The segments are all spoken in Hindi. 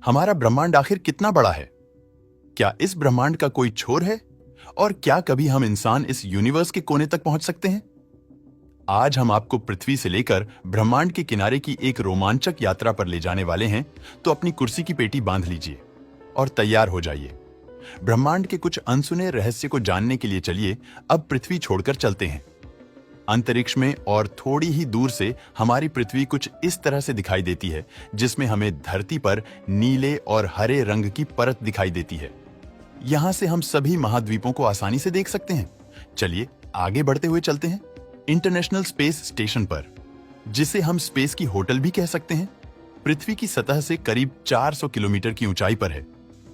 हमारा ब्रह्मांड आखिर कितना बड़ा है? क्या इस ब्रह्मांड का कोई छोर है? और क्या कभी हम इंसान इस यूनिवर्स के कोने तक पहुंच सकते हैं? आज हम आपको पृथ्वी से लेकर ब्रह्मांड के किनारे की एक रोमांचक यात्रा पर ले जाने वाले हैं, तो अपनी कुर्सी की पेटी बांध लीजिए और तैयार हो जाइए। ब्रह्मांड के कुछ अनसुने रहस्य को जानने के लिए चलिए अब पृथ्वी छोड़कर चलते हैं। अंतरिक्ष में और थोड़ी ही दूर से हमारी पृथ्वी कुछ इस तरह से दिखाई देती है, जिसमें हमें धरती पर नीले और हरे रंग की परत दिखाई देती है। यहां से हम सभी महाद्वीपों को आसानी से देख सकते हैं। चलिए आगे बढ़ते हुए चलते हैं इंटरनेशनल स्पेस स्टेशन पर, जिसे हम स्पेस की होटल भी कह सकते हैं। पृथ्वी की सतह से करीब 400 किलोमीटर की ऊंचाई पर है।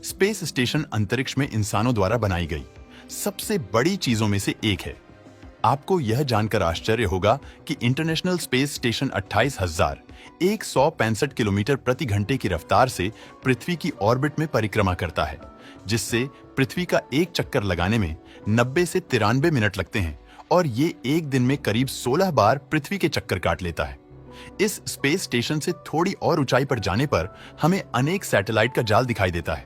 स्पेस स्टेशन अंतरिक्ष में इंसानों द्वारा बनाई गई सबसे बड़ी चीजों में से एक है। आपको यह जानकर आश्चर्य होगा कि इंटरनेशनल स्पेस स्टेशन 28,165 किलोमीटर प्रति घंटे की रफ्तार से पृथ्वी की ऑर्बिट में परिक्रमा करता है, जिससे पृथ्वी का एक चक्कर लगाने में 90 से 93 मिनट लगते हैं और ये एक दिन में करीब 16 बार पृथ्वी के चक्कर काट लेता है। इस स्पेस स्टेशन से थोड़ी और ऊंचाई पर जाने पर हमें अनेक सैटेलाइट का जाल दिखाई देता है।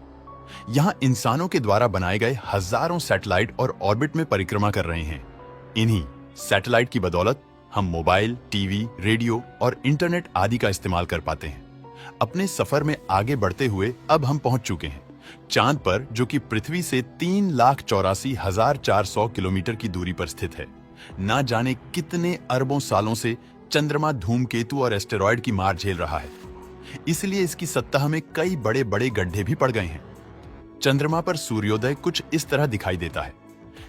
यहाँ इंसानों के द्वारा बनाए गए हजारों सैटेलाइट और ऑर्बिट में परिक्रमा कर रहे हैं। इन्हीं सैटेलाइट की बदौलत हम मोबाइल, टीवी, रेडियो और इंटरनेट आदि का इस्तेमाल कर पाते हैं। अपने सफर में आगे बढ़ते हुए अब हम पहुंच चुके हैं चांद पर, जो कि पृथ्वी से 3,84,400 किलोमीटर की दूरी पर स्थित है। ना जाने कितने अरबों सालों से चंद्रमा धूमकेतु और एस्टेरॉयड की मार झेल रहा है, इसलिए इसकी सतह में कई बड़े बड़े गड्ढे भी पड़ गए हैं। चंद्रमा पर सूर्योदय कुछ इस तरह दिखाई देता है,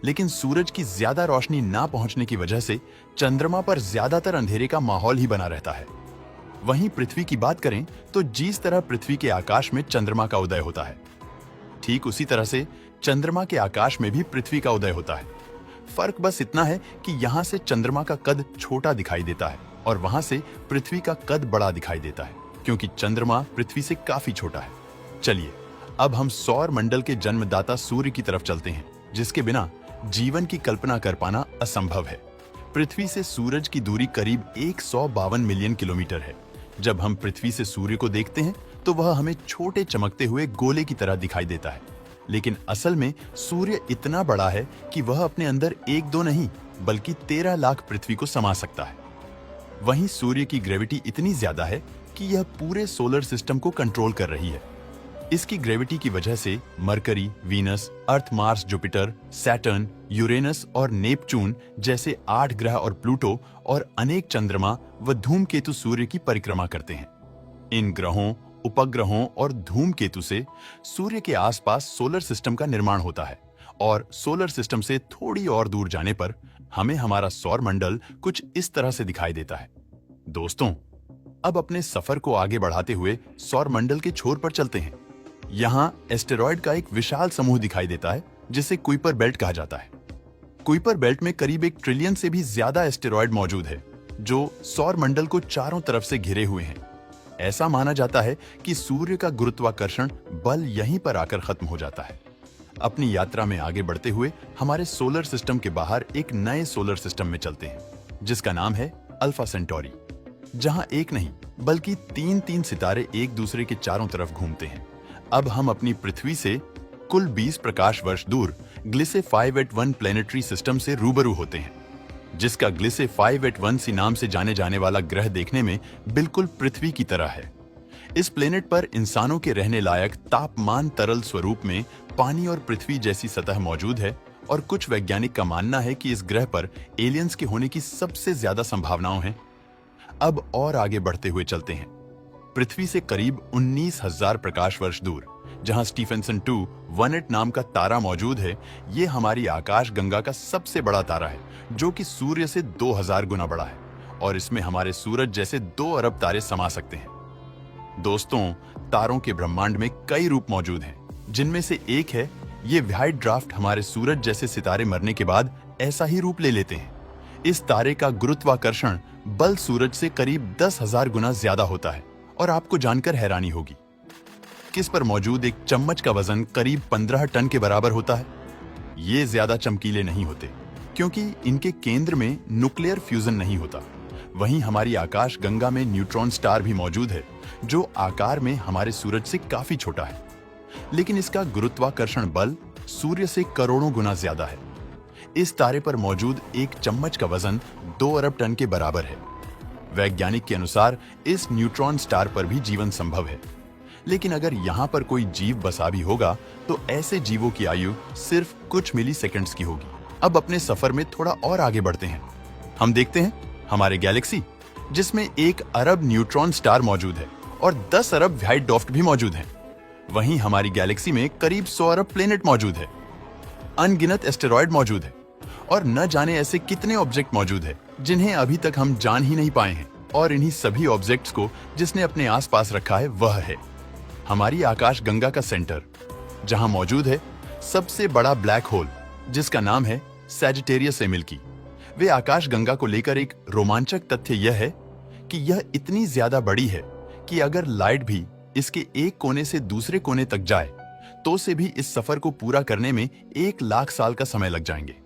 लेकिन सूरज की ज्यादा रोशनी ना पहुंचने की वजह से चंद्रमा पर ज्यादातर अंधेरे का माहौल ही बना रहता है। वहीं पृथ्वी की बात करें तो जिस तरह पृथ्वी के आकाश में चंद्रमा का उदय होता है, ठीक उसी तरह से चंद्रमा के आकाश में भी पृथ्वी का उदय होता है। फर्क बस इतना है कि यहां से चंद्रमा का कद छोटा दिखाई देता है और वहां से पृथ्वी का कद बड़ा दिखाई देता है, क्योंकि चंद्रमा पृथ्वी से काफी छोटा है। चलिए अब हम सौर मंडल के जन्मदाता सूर्य की तरफ चलते हैं, जिसके बिना जीवन की कल्पना कर पाना असंभव है। पृथ्वी से सूरज की दूरी करीब 152 मिलियन किलोमीटर है। जब हम पृथ्वी से सूर्य को देखते हैं तो वह हमें छोटे चमकते हुए गोले की तरह दिखाई देता है, लेकिन असल में सूर्य इतना बड़ा है कि वह अपने अंदर एक दो नहीं बल्कि 13 लाख पृथ्वी को समा सकता है। वहीं सूर्य की ग्रेविटी इतनी ज्यादा है कि यह पूरे सोलर सिस्टम को कंट्रोल कर रही है। इसकी ग्रेविटी की वजह से मरकरी, वीनस, अर्थ, मार्स, जुपिटर, सैटर्न, यूरेनस और नेपच्यून जैसे 8 ग्रह और प्लूटो और अनेक चंद्रमा व धूमकेतु सूर्य की परिक्रमा करते हैं। इन ग्रहों, उपग्रहों और धूमकेतु से सूर्य के आसपास सोलर सिस्टम का निर्माण होता है और सोलर सिस्टम से थोड़ी और दूर जाने पर हमें हमारा सौर मंडल कुछ इस तरह से दिखाई देता है। दोस्तों, अब अपने सफर को आगे बढ़ाते हुए सौर मंडल के छोर पर चलते हैं। यहाँ एस्टेरॉयड का एक विशाल समूह दिखाई देता है, जिसे कुइपर बेल्ट कहा जाता है। कुइपर बेल्ट में करीब 1 ट्रिलियन से भी ज्यादा एस्टेरॉयड मौजूद है, जो सौर मंडल को चारों तरफ से घिरे हुए हैं। ऐसा माना जाता है कि सूर्य का गुरुत्वाकर्षण बल यहीं पर आकर खत्म हो जाता है। अपनी यात्रा में आगे बढ़ते हुए हमारे सोलर सिस्टम के बाहर एक नए सोलर सिस्टम में चलते हैं, जिसका नाम है अल्फा सेंटोरी, जहां एक नहीं बल्कि 3-3 सितारे एक दूसरे के चारों तरफ घूमते हैं। अब हम अपनी पृथ्वी से कुल 20 प्रकाश वर्ष दूर ग्लिसे 581 प्लेनेटरी सिस्टम से रूबरू होते हैं, जिसका ग्लिसे 581 सी नाम से जाने जाने वाला ग्रह देखने में बिल्कुल पृथ्वी की तरह है। इस प्लेनेट पर इंसानों के रहने लायक तापमान तरल स्वरूप में पानी और पृथ्वी जैसी सतह मौजूद है और कुछ वैज्ञानिक का मानना है कि इस ग्रह पर एलियंस के होने की सबसे ज्यादा संभावनाएं हैं। अब और आगे बढ़ते हुए चलते हैं। पृथ्वी से करीब 19,000 प्रकाश वर्ष दूर, जहां स्टीफेंसन 2 18 नाम का तारा मौजूद है, ये हमारी आकाश गंगा का सबसे बड़ा तारा है, जो कि सूर्य से 2000 गुना बड़ा है और इसमें हमारे सूरज जैसे 2 अरब तारे समा सकते हैं। दोस्तों, तारों के ब्रह्मांड में कई रूप मौजूद हैं, जिनमें से एक है ये व्हाइट ड्वार्फ। हमारे सूरज जैसे सितारे मरने के बाद ऐसा ही रूप ले लेते हैं। इस तारे का गुरुत्वाकर्षण बल सूरज से करीब 10,000 गुना ज्यादा होता है और आपको जानकर हैरानी होगी किस पर मौजूद एक चम्मच का वजन करीब 15 टन के बराबर होता है। ये ज्यादा चमकीले नहीं होते क्योंकि इनके केंद्र में न्यूक्लियर फ्यूजन नहीं होता। वहीं हमारी आकाश गंगा में न्यूट्रॉन स्टार भी मौजूद है, जो आकार में हमारे सूरज से काफी छोटा है, लेकिन इसका गुरुत्वाकर्षण बल सूर्य से करोड़ों गुना ज्यादा है। इस तारे पर मौजूद एक चम्मच का वजन 2 अरब टन के बराबर है। वैज्ञानिक के अनुसार इस न्यूट्रॉन स्टार पर भी जीवन संभव है, लेकिन अगर यहाँ पर कोई जीव बसा भी होगा तो ऐसे जीवों की आयु सिर्फ कुछ मिली सेकेंड्स की होगी। अब अपने सफर में थोड़ा और आगे बढ़ते हैं। हम देखते हैं हमारे गैलेक्सी, जिसमें 1 अरब न्यूट्रॉन स्टार मौजूद है और 10 अरब व्हाइट ड्वार्फ भी मौजूद हैं। वहीं हमारी गैलेक्सी में करीब 100 अरब प्लेनेट मौजूद है, अनगिनत एस्टेरॉयड मौजूद है और न जाने ऐसे कितने ऑब्जेक्ट मौजूद है जिन्हें अभी तक हम जान ही नहीं पाए हैं। और इन्हीं सभी ऑब्जेक्ट्स को जिसने अपने आसपास रखा है वह है हमारी आकाश गंगा का सेंटर, जहां मौजूद है सबसे बड़ा ब्लैक होल, जिसका नाम है सैजिटेरियस ए मिल्की। वे आकाश गंगा को लेकर एक रोमांचक तथ्य यह है कि यह इतनी ज्यादा बड़ी है कि अगर लाइट भी इसके एक कोने से दूसरे कोने तक जाए तो से भी इस सफर को पूरा करने में 1 लाख साल का समय लग जाएंगे।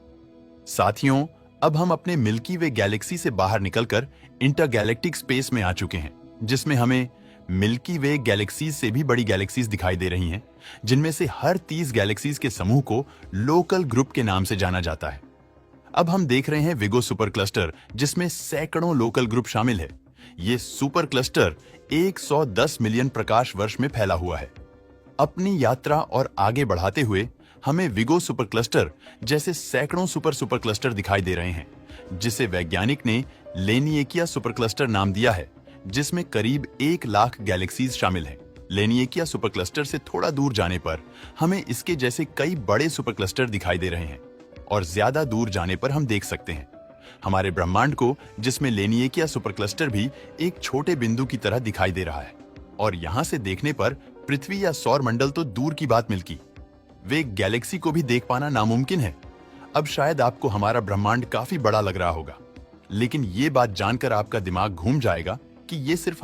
साथियों, अब हम अपने मिल्की वे गैलेक्सी से बाहर निकलकर इंटरगैलेक्टिक स्पेस में आ चुके हैं, जिसमें हमें मिल्की वे गैलेक्सीज से भी बड़ी गैलेक्सीज दिखाई दे रही हैं, जिनमें से हर 30 गैलेक्सीज के समूह को लोकल ग्रुप के नाम से जाना जाता है। अब हम देख रहे हैं विगो सुपर क्लस्टर, जिसमें सैकड़ों लोकल ग्रुप शामिल है। ये सुपर क्लस्टर 110 मिलियन प्रकाश वर्ष में फैला हुआ है। अपनी यात्रा और आगे बढ़ाते हुए हमें विगो सुपर क्लस्टर जैसे सैकड़ों सुपर क्लस्टर दिखाई दे रहे हैं, जिसे वैज्ञानिक ने लेनिएकिया सुपर क्लस्टर नाम दिया है, जिसमें करीब 1 लाख गैलेक्सीज शामिल हैं। लेनिएकिया सुपर क्लस्टर से थोड़ा दूर जाने पर हमें इसके जैसे कई बड़े सुपर क्लस्टर दिखाई दे रहे हैं और ज्यादा दूर जाने पर हम देख सकते हैं हमारे ब्रह्मांड को, जिसमें लेनिएकिया सुपर क्लस्टर भी एक छोटे बिंदु की तरह दिखाई दे रहा है। और यहां से देखने पर पृथ्वी या सौर मंडल तो दूर की बात मिल्की वे गैलेक्सी को भी देख पाना नामुमकिन है। अब शायद आपको हमारा ब्रह्मांड काफी बड़ा लग रहा होगा, लेकिन ये बात जानकर आपका दिमाग घूम जाएगा कि ये सिर्फ